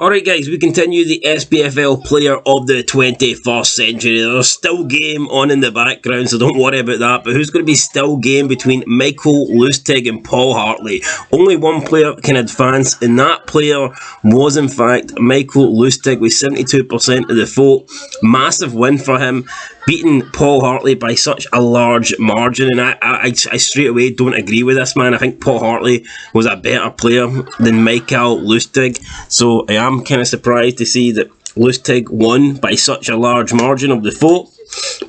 Alright guys, we continue the SPFL player of the 21st century. There's still game on in the background, so don't worry about that. But who's going to be still game between Mikael, Lustig and Paul Hartley? Only one player can advance, and that player was in fact Mikael Lustig with 72% of the vote. Massive win for him, beating Paul Hartley by such a large margin. And I straight away don't agree with this, man. I think Paul Hartley was a better player than Mikael Lustig. So I am kind of surprised to see that Lustig won by such a large margin of the vote.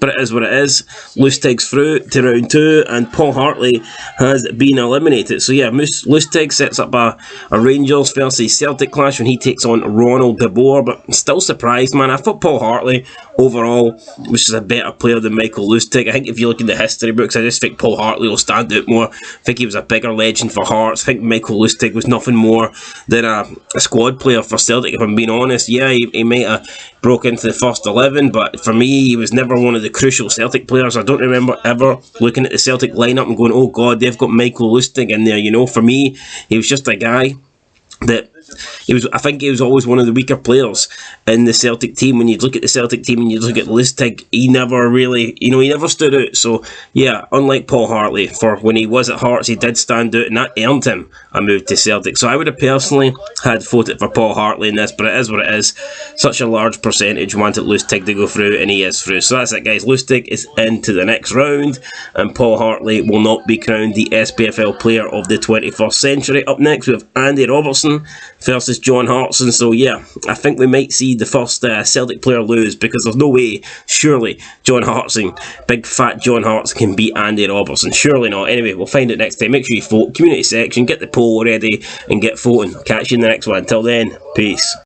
But it is what it is. Lustig's through to round 2 and Paul Hartley has been eliminated. So yeah, Lustig sets up a Rangers versus Celtic clash when he takes on Ronald de Boer. But still surprised, man. I thought Paul Hartley overall was just a better player than Mikael Lustig. I think if you look in the history books, I just think Paul Hartley will stand out more. I think he was a bigger legend for Hearts. I think Mikael Lustig was nothing more than a squad player for Celtic, if I'm being honest. Yeah, he might have broke into the first 11, but for me, he was never one of the crucial Celtic players. I don't remember ever looking at the Celtic lineup and going, oh god, they've got Mikael Lustig in there. You know, for me, he was just a guy that I think he was always one of the weaker players in the Celtic team. When you look at the Celtic team and you look at Lustig, he never really, he never stood out. So yeah, unlike Paul Hartley, for when he was at Hearts, he did stand out, and that earned him a move to Celtic. So I would have personally had voted for Paul Hartley in this, but it is what it is. Such a large percentage wanted Lustig to go through, and he is through. So that's it, guys. Lustig is into the next round, and Paul Hartley will not be crowned the SPFL player of the 21st century. Up next, we have Andy Robertson versus John Hartson. So yeah, I think we might see the first Celtic player lose, because there's no way, surely, John Hartson, big fat John Hartson, can beat Andy Robertson. Surely not. Anyway, we'll find it next time. Make sure you vote, community section, get the poll ready, and get voting. Catch you in the next one. Until then, peace.